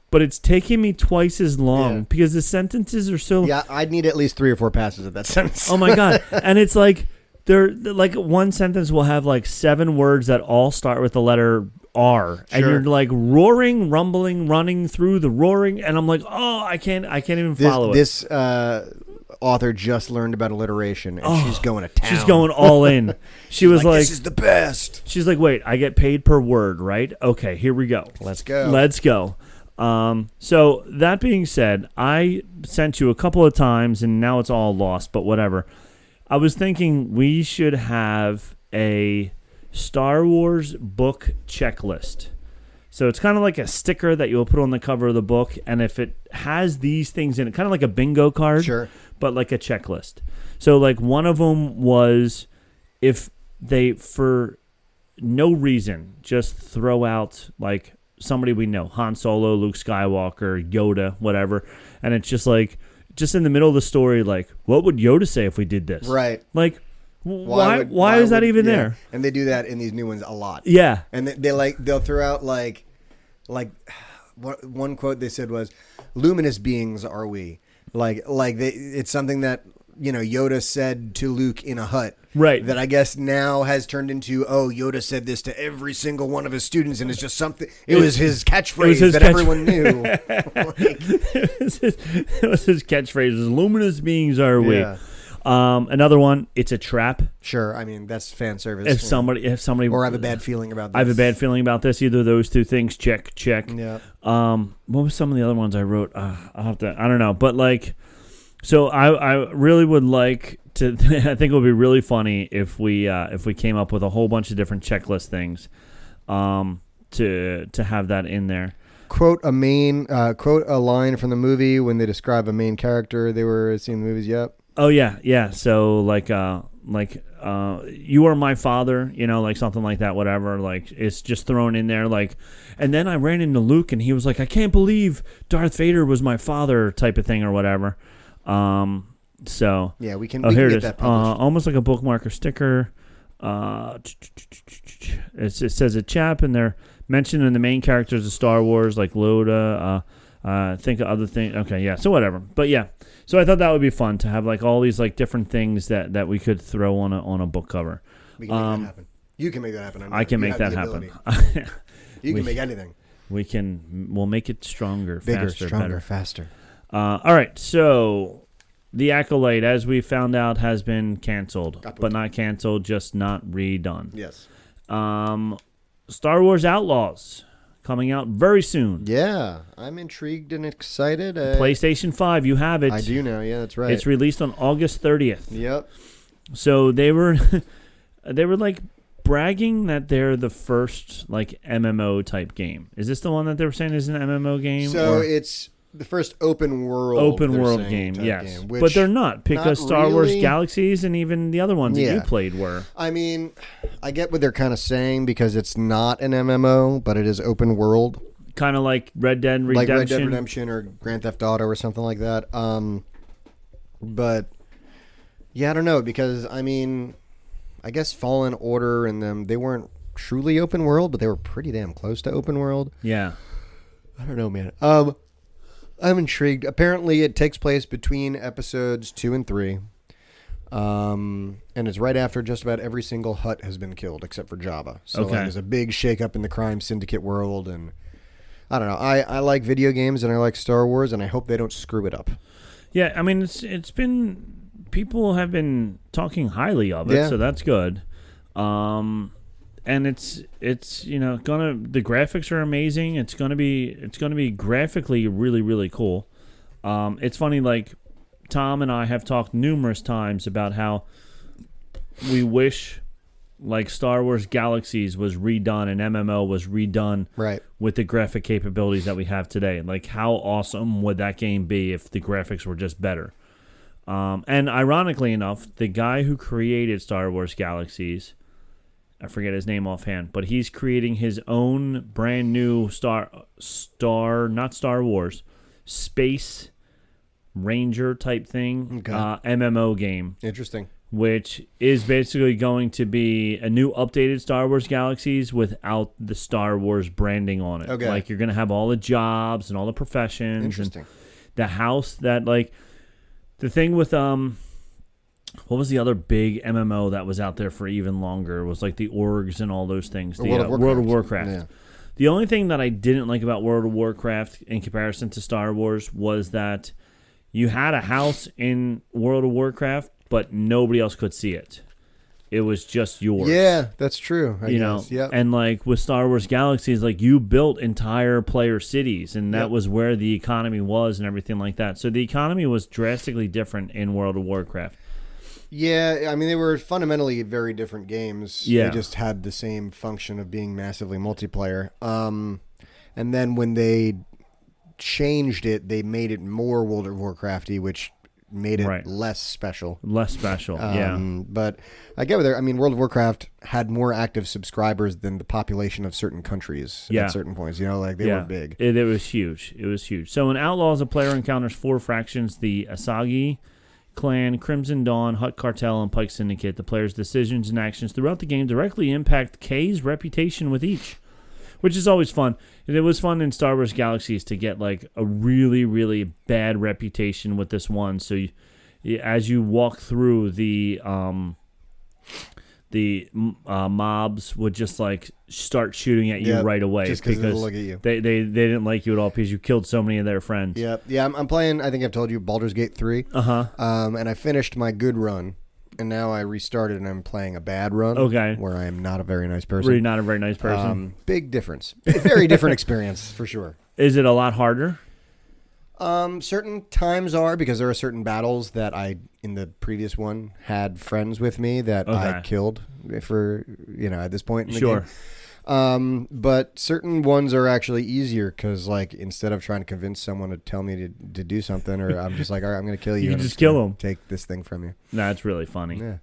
But it's taking me twice as long because the sentences are so... Yeah, I'd need at least 3 or 4 passes of that sentence. Oh, my God. And it's like, they're like one sentence will have like 7 words that all start with the letter R. Sure. And you're like roaring, rumbling, running through the roaring. And I'm like, oh, I can't even follow it. This author just learned about alliteration, and she's going to town. She's going all in. She was like, this is the best. She's like, wait, I get paid per word, right? Okay, here we go. Let's go. So that being said, I sent you a couple of times, and now it's all lost. But whatever. I was thinking we should have a Star Wars book checklist. So it's kind of like a sticker that you'll put on the cover of the book, and if it has these things in it, kind of like a bingo card, Sure. but like a checklist. So like one of them was if they, for no reason, just throw out like somebody we know, Han Solo, Luke Skywalker, Yoda, whatever, and it's just like, just in the middle of the story, like, what would Yoda say if we did this? Right. Like, why is that even there? And they do that in these new ones a lot. Yeah. And they'll throw out like one quote they said was, "Luminous beings are we." It's something that Yoda said to Luke in a hut. Right. That I guess now has turned into, Yoda said this to every single one of his students, and it's just something. It was his catchphrase that everyone knew. It was his catchphrase. It was, "Luminous beings are we." Yeah. Another one. It's a trap. Sure. I mean, that's fan service. If somebody, or I have a bad feeling about this. I have a bad feeling about this. Either of those two things. Check. Yeah. What was some of the other ones I wrote? I'll have to. I don't know. But like, so I really would like to. I think it would be really funny if we came up with a whole bunch of different checklist things, to have that in there. Quote a line from the movie when they describe a main character they were seeing the movies. Yep. Oh yeah. So like you are my father, like something like that, whatever. Like it's just thrown in there, like. And then I ran into Luke, and he was like, "I can't believe Darth Vader was my father," type of thing or whatever. So yeah, we can. Here it it is. That almost like a bookmark or sticker. It says a chap, and they're mentioning the main characters of Star Wars, like Yoda. Think of other things. Okay, yeah. So whatever. But yeah. So I thought that would be fun to have like all these like different things that we could throw on a book cover. We can make that happen. You can make that happen. I can make that happen. You can make anything. We'll make it stronger, bigger, faster, stronger, better. faster. All right. So the Acolyte, as we found out, has been canceled, but not canceled, just not redone. Yes. Star Wars Outlaws. Coming out very soon. Yeah, I'm intrigued and excited. PlayStation 5, you have it. I do now. Yeah, that's right. It's released on August 30th. Yep. So they were like bragging that they're the first like MMO type game. Is this the one that they were saying is an MMO game? So it's the first open world game, yes. game, but they're not, because not Star Wars really. Galaxies and even the other ones that you played were. I mean, I get what they're kind of saying, because it's not an MMO, but it is open world. Kind of like Red Dead Redemption. Like Red Dead Redemption or Grand Theft Auto or something like that. But, yeah, I don't know, because, I mean, I guess Fallen Order and them, they weren't truly open world, but they were pretty damn close to open world. Yeah. I don't know, man. I'm intrigued. Apparently, it takes place between episodes 2 and 3. And it's right after just about every single Hutt has been killed, except for Jabba. So like, there's a big shakeup in the crime syndicate world, and I don't know. I like video games, and I like Star Wars, and I hope they don't screw it up. Yeah, I mean, it's been, people have been talking highly of it, so that's good. And it's the graphics are amazing. It's gonna be graphically really, really cool. It's funny, like Tom and I have talked numerous times about how we wish like Star Wars Galaxies was redone and MMO was redone with the graphic capabilities that we have today. Like, how awesome would that game be if the graphics were just better? And ironically enough, the guy who created Star Wars Galaxies, I forget his name offhand, but he's creating his own brand new not Star Wars, Space Ranger type thing, MMO game. Interesting. Which is basically going to be a new updated Star Wars Galaxies without the Star Wars branding on it. Okay. Like, you're going to have all the jobs and all the professions. Interesting. And the house that, like, the thing with, what was the other big MMO that was out there for even longer? It was like the orgs and all those things. The World of Warcraft. Yeah. The only thing that I didn't like about World of Warcraft in comparison to Star Wars was that you had a house in World of Warcraft, but nobody else could see it. it was just yours. Yeah, that's true. I you guess. know, Yep. and like with Star Wars Galaxies, like you built entire player cities, and that Yep. was where the economy was and everything like that. So the economy was drastically different in World of Warcraft. Yeah, I mean, they were fundamentally very different games. Yeah. They just had the same function of being massively multiplayer. And then when they changed it, they made it more World of Warcrafty, which made it less special. Less special, yeah. But I get what they're... I mean, World of Warcraft had more active subscribers than the population of certain countries at certain points. You know, like they were big. It was huge. It was huge. So in Outlaws, a player encounters 4 factions: the Asagi Clan, Crimson Dawn, Hutt Cartel, and Pike Syndicate. The player's decisions and actions throughout the game directly impact Kay's reputation with each, which is always fun. And it was fun in Star Wars Galaxies to get like a really, really bad reputation with this one. So as you walk through the mobs would just like start shooting at you right away just because they look at you. They didn't like you at all because you killed so many of their friends. Yep. Yeah, I'm playing, I think I've told you, Baldur's Gate 3. And I finished my good run, and now I restarted and I'm playing a bad run. Okay. Where I am not a very nice person. Really not a very nice person. Big difference. Very different experience, for sure. Is it a lot harder? Certain times are, because there are certain battles that I, in the previous one, had friends with me that I killed for, at this point in the game. But certain ones are actually easier because, like, instead of trying to convince someone to tell me to do something, or I'm just like, all right, I'm going to kill you. You can just kill them. Take this thing from you. That's really funny. Yeah.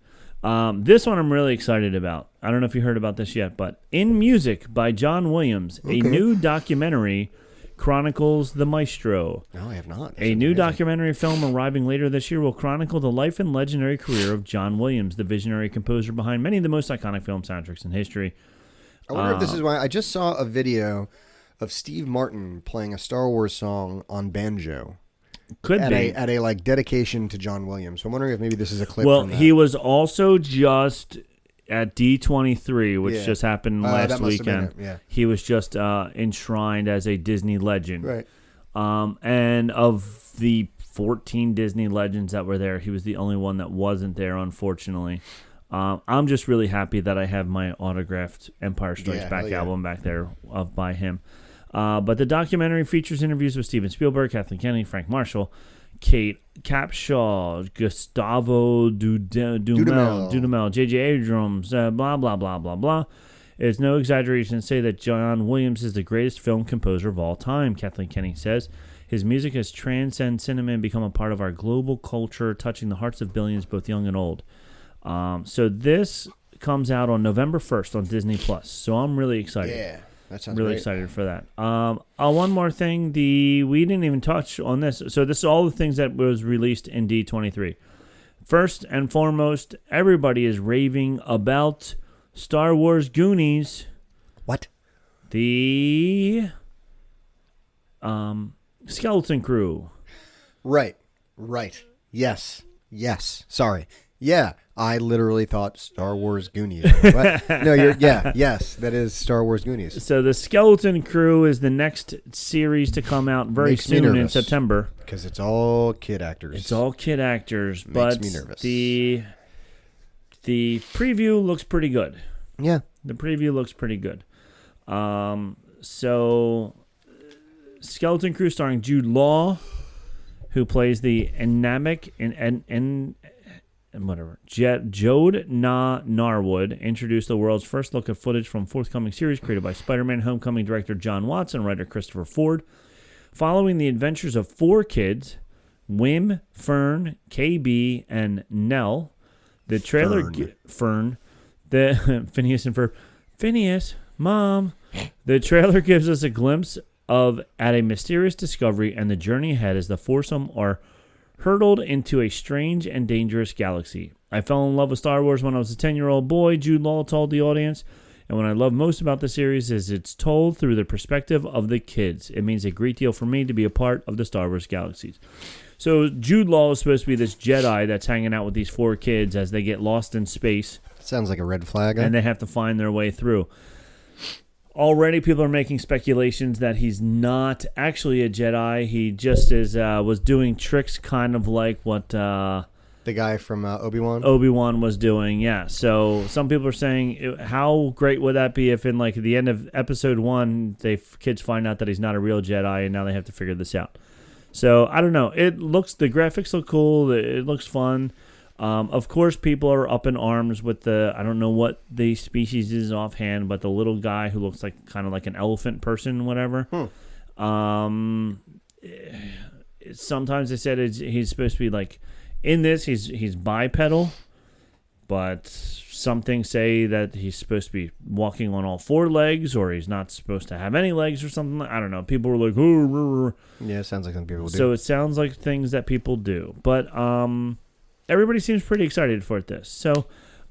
This one I'm really excited about. I don't know if you heard about this yet, but In Music by John Williams, a new documentary chronicles the maestro. No, I have not. A new documentary film arriving later this year will chronicle the life and legendary career of John Williams, the visionary composer behind many of the most iconic film soundtracks in history. I wonder if this is why. I just saw a video of Steve Martin playing a Star Wars song on banjo. Could be. At a like dedication to John Williams. So I'm wondering if maybe this is a clip Well, from that. he was also just at D23, which just happened last that must have been weekend. it, yeah. He was just enshrined as a Disney legend. Right. And of the 14 Disney legends that were there, he was the only one that wasn't there, unfortunately. I'm just really happy that I have my autographed Empire Strikes Back album back there by him. But the documentary features interviews with Steven Spielberg, Kathleen Kennedy, Frank Marshall, Kate Capshaw, Gustavo Dudamel, J.J. Abrams, blah, blah, blah, blah, blah. It's no exaggeration to say that John Williams is the greatest film composer of all time, Kathleen Kennedy says. His music has transcended cinema and become a part of our global culture, touching the hearts of billions, both young and old. So this comes out on November 1st on Disney+. So I'm really excited. Yeah, that sounds really great. excited for that. One more thing. We didn't even touch on this. So this is all the things that was released in D23. First and foremost, everybody is raving about Star Wars Goonies. What? The Skeleton Crew. Right. Yes. Sorry. Yeah, I literally thought Star Wars Goonies. What? No, yes, that is Star Wars Goonies. So the Skeleton Crew is the next series to come out very soon in September. Because it's all kid actors. It's all kid actors, Makes but me nervous. the preview looks pretty good. Yeah. The preview looks pretty good. So Skeleton Crew starring Jude Law, who plays the Namek and whatever. Jode Narwood introduced the world's first look at footage from forthcoming series created by Spider-Man Homecoming director John Watts and writer Christopher Ford. Following the adventures of 4 kids, Wim, Fern, KB, and Nell, the trailer... Phineas and Ferb. Phineas, Mom. The trailer gives us a glimpse at a mysterious discovery and the journey ahead as the foursome are hurtled into a strange and dangerous galaxy. I fell in love with Star Wars when I was a 10-year-old boy, Jude Law told the audience. And what I love most about the series is it's told through the perspective of the kids. It means a great deal for me to be a part of the Star Wars galaxies. So Jude Law is supposed to be this Jedi that's hanging out with these 4 kids as they get lost in space. Sounds like a red flag. And they have to find their way through. Already people are making speculations that he's not actually a Jedi. He just was doing tricks kind of like what The guy from Obi-Wan? Obi-Wan was doing, yeah. So some people are saying, how great would that be if in like the end of episode 1, kids find out that he's not a real Jedi, and now they have to figure this out. So I don't know. The graphics look cool. It looks fun. Of course, people are up in arms with I don't know what the species is offhand, but the little guy who looks like kind of like an elephant person, whatever. Sometimes they said he's supposed to be like, in this, he's bipedal, but some things say that he's supposed to be walking on all 4 legs, or he's not supposed to have any legs or something. I don't know. People were like, "Ooh." Yeah, it sounds like something people do. So it sounds like things that people do. But everybody seems pretty excited for this. So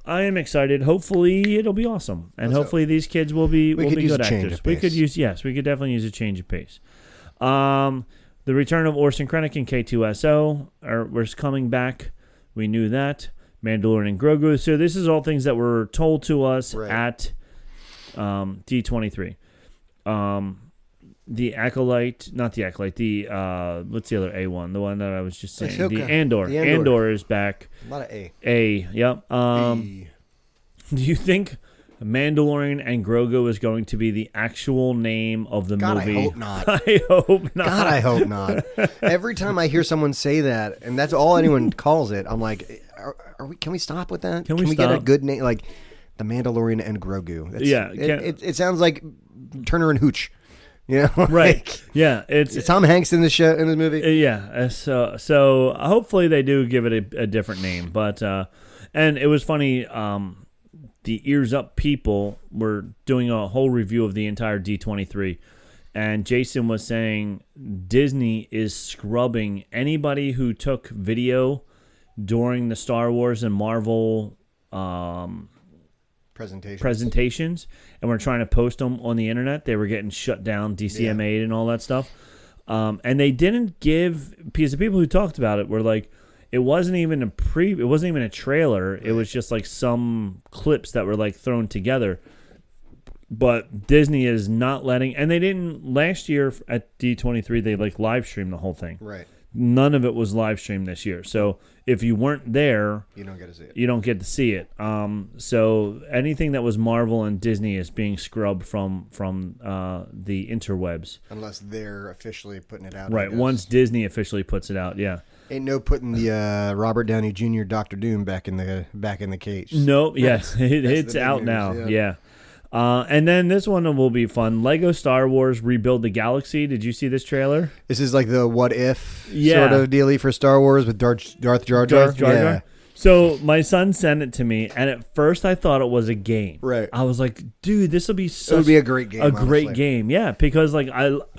I am excited. Hopefully it'll be awesome. And hopefully these kids will be good actors. We could definitely use a change of pace. The return of Orson Krennic and K2SO was coming back. We knew that. Mandalorian and Grogu. So this is all things that were told to us at D23. The Acolyte, not the Acolyte, what's the other A one? The one that I was just saying. Ahsoka. The Andor. Andor is back. A lot of A. Yep. Do you think Mandalorian and Grogu is going to be the actual name of the movie? I hope not. I hope not. God, I hope not. Every time I hear someone say that, and that's all anyone calls it, I'm like, can we stop with that? Can we get a good name? Like, The Mandalorian and Grogu. It sounds like Turner and Hooch. You know, right? Yeah, it's Tom Hanks in the show in the movie. Yeah, so hopefully they do give it a different name. But and it was funny. The Ears Up people were doing a whole review of the entire D23, and Jason was saying Disney is scrubbing anybody who took video during the Star Wars and Marvel presentations, and we're trying to post them on the internet. They were getting shut down, DCMA'd and all that stuff. And they didn't give, because the people who talked about it were like, it wasn't even a trailer. It was just like some clips that were like thrown together. But Disney is not letting, and they didn't last year at D23. They like live streamed the whole thing. Right. None of it was live streamed this year. So if you weren't there, you don't get to see it. You don't get to see it. So anything that was Marvel and Disney is being scrubbed from the interwebs. Unless they're officially putting it out. Right. Once Disney officially puts it out, yeah. Ain't no putting the Robert Downey Jr. Doctor Doom back in the cage. Nope. Yes, it's out news, now. Yeah. And then this one will be fun. Lego Star Wars Rebuild the Galaxy. Did you see this trailer? This is like the what if sort of dealie for Star Wars with Darth Jar Jar. Yeah. So my son sent it to me, and at first I thought it was a game. Right. I was like, dude, this will be it would be a great game. Great game, yeah. Because like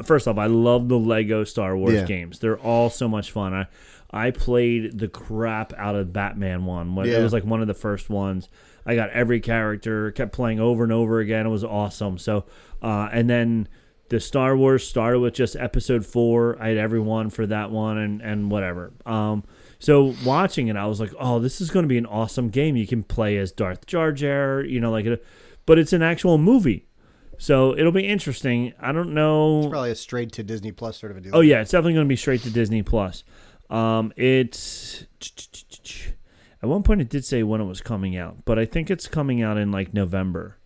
first off, I love the Lego Star Wars games. They're all so much fun. I played the crap out of Batman one. It was like one of the first ones. I got every character, kept playing over and over again. It was awesome. So, and then the Star Wars started with just episode 4. I had everyone for that one and whatever. So watching it, I was like, oh, this is going to be an awesome game. You can play as Darth Jar Jar, but it's an actual movie. So it'll be interesting. I don't know. It's probably a straight to Disney Plus sort of a deal. Oh, yeah. It's definitely going to be straight to Disney Plus. It's at one point it did say when it was coming out, but I think it's coming out in like November.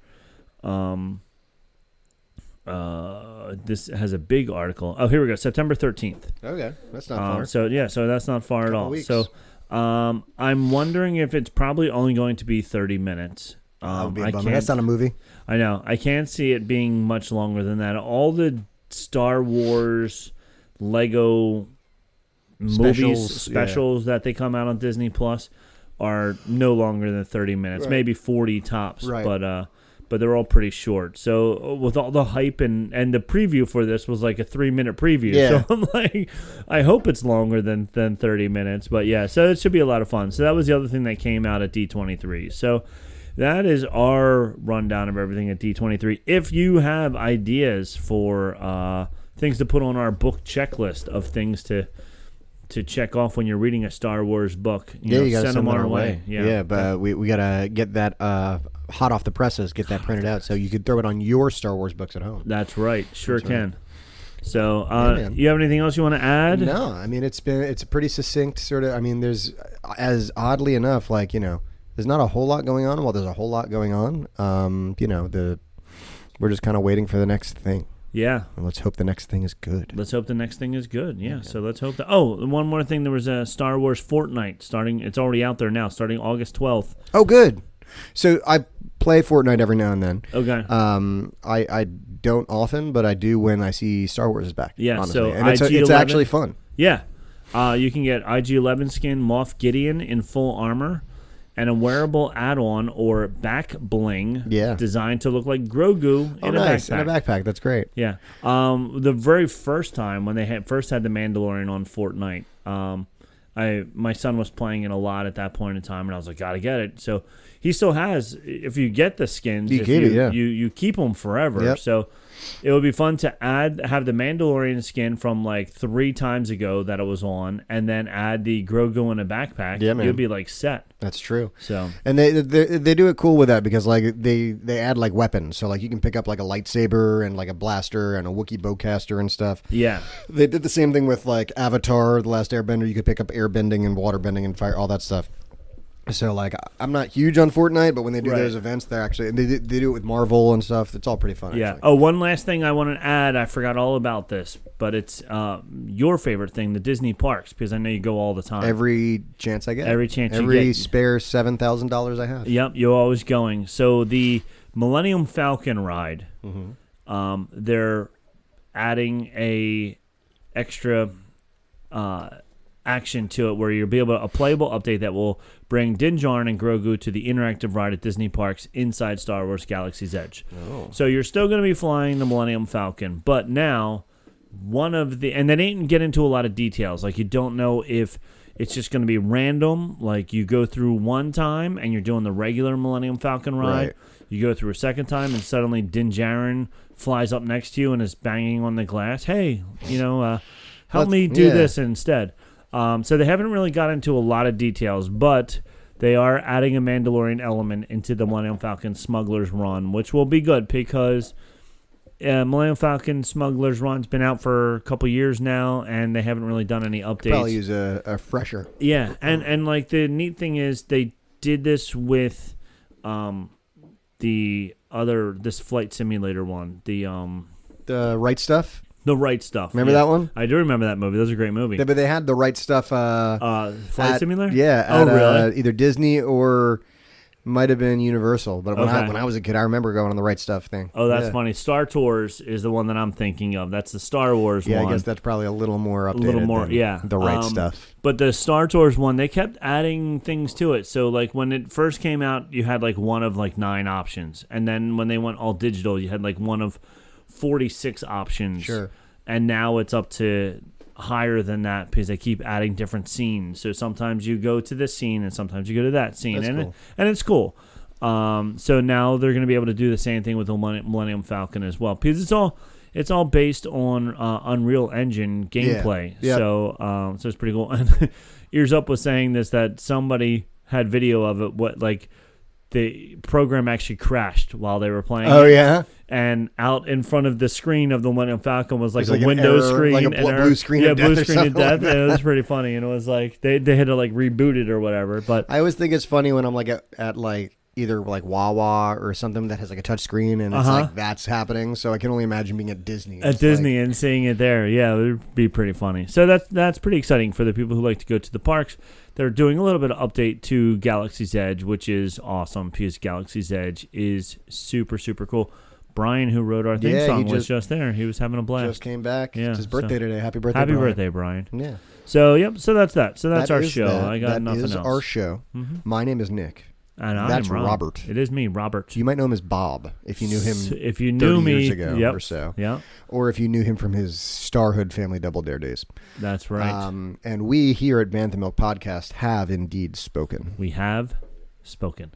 This has a big article. Oh, here we go. September 13th. Okay, that's not far. So that's not far at all. Weeks. So I'm wondering if it's probably only going to be 30 minutes. That would be a bummer. That's not a movie. I know. I can't see it being much longer than that. All the Star Wars Lego specials that they come out on Disney Plus are no longer than 30 minutes, maybe 40 tops, but they're all pretty short. So with all the hype and the preview for this was like a 3-minute preview. So I'm like, I hope it's longer than 30 minutes, but yeah, so it should be a lot of fun. So that was the other thing that came out at D23. So that is our rundown of everything at D23. If you have ideas for things to put on our book checklist of things to check off when you're reading a Star Wars book, you gotta send them our way. Yeah, but we gotta get that hot off the presses, get that printed out, so you could throw it on your Star Wars books at home. That's right, sure can. So, man. you have anything else you want to add? No, I mean it's a pretty succinct sort of. I mean, there's as oddly enough, like there's not a whole lot going on. Well, there's a whole lot going on. We're just kind of waiting for the next thing. Yeah. And let's hope the next thing is good. Let's hope the next thing is good. Yeah. So let's hope that. Oh, one more thing. There was a Star Wars Fortnite starting. It's already out there now, starting August 12th. Oh, good. So I play Fortnite every now and then. Okay. I don't often, but I do when I see Star Wars is back. Yeah. Honestly. So and it's actually fun. Yeah. You can get IG-11 skin Moff Gideon in full armor, and a wearable add-on or back bling designed to look like Grogu in a backpack. In a backpack. That's great. Yeah. The very first time when they had the Mandalorian on Fortnite, my son was playing it a lot at that point in time, and I was like, gotta get it. So he still has. If you get the skins, you keep them forever. Yep. So it would be fun to have the Mandalorian skin from like 3 times ago that it was on, and then add the Grogu in a backpack. Yeah, man. You'd be like set. That's true. So and they do it cool with that because like they add like weapons, so like you can pick up like a lightsaber and like a blaster and a Wookiee bowcaster and stuff. Yeah, they did the same thing with like Avatar: The Last Airbender. You could pick up airbending and waterbending and fire, all that stuff. So like I'm not huge on Fortnite, but when they do those events, they're actually they do it with Marvel and stuff. It's all pretty fun. Yeah. Actually. Oh, one last thing I want to add. I forgot all about this, but it's your favorite thing, the Disney parks, because I know you go all the time. Every chance I get. Every chance you get. Every spare $7,000 I have. Yep, you're always going. So the Millennium Falcon ride, they're adding a extra action to it where you'll be able a playable update that will bring Din Djarin and Grogu to the interactive ride at Disney parks inside Star Wars Galaxy's Edge. Oh. So you're still going to be flying the Millennium Falcon, but now and they didn't get into a lot of details. Like you don't know if it's just going to be random, like you go through one time and you're doing the regular Millennium Falcon ride. Right. You go through a second time and suddenly Din Djarin flies up next to you and is banging on the glass. Hey, help me do this instead. So they haven't really got into a lot of details, but they are adding a Mandalorian element into the Millennium Falcon Smuggler's Run, which will be good because Millennium Falcon Smuggler's Run's been out for a couple years now, and they haven't really done any updates. Probably use a fresher. Yeah, and like the neat thing is they did this with this flight simulator one, the Right Stuff. The Right Stuff. Remember that one? I do remember that movie. That was a great movie. Yeah, but they had the Right Stuff. Flight Simulator? Yeah. Really? Either Disney or might have been Universal. But when I was a kid, I remember going on the Right Stuff thing. Oh, that's funny. Star Tours is the one that I'm thinking of. That's the Star Wars one. Yeah, I guess that's probably a little more updated. A little more, than the Right Stuff. But the Star Tours one, they kept adding things to it. So, like, when it first came out, you had, like, one of, like, 9 options. And then when they went all digital, you had, like, one of 46 options. Sure. And now it's up to higher than that because they keep adding different scenes. So sometimes you go to this scene and sometimes you go to that scene. That's cool. And it's cool. So now they're going to be able to do the same thing with the Millennium Falcon as well because it's all based on Unreal Engine gameplay. Yeah. Yep. So it's pretty cool. And Ears Up was saying that somebody had video of it. The program actually crashed while they were playing. Oh, yeah? And out in front of the screen of the Millennium Falcon was like a Windows screen. Like a blue screen of death. Blue screen of death. Like it was pretty funny. And it was like they had to like reboot it or whatever. But I always think it's funny when I'm like at like either like Wawa or something that has like a touch screen and it's like that's happening. So I can only imagine being at Disney. At Disney and seeing it there. Yeah, it would be pretty funny. So that's pretty exciting for the people who like to go to the parks. They're doing a little bit of update to Galaxy's Edge, which is awesome because Galaxy's Edge is super, super cool. Brian, who wrote our theme song, was just there. He was having a blast. Just came back. Yeah, it's his birthday today. Happy birthday, Happy Brian. birthday, Brian. Yeah. So, yep. So that's that. So that's our show. I got that nothing else. That is our show. Mm-hmm. My name is Nick. And that's I'm Robert. It is me, Robert. You might know him as Bob if you knew him. If you knew 30 me years ago or so. Yeah. Or if you knew him from his Starhood Family Double Dare days. That's right. And we here at Bantha Milk Podcast have indeed spoken. We have spoken.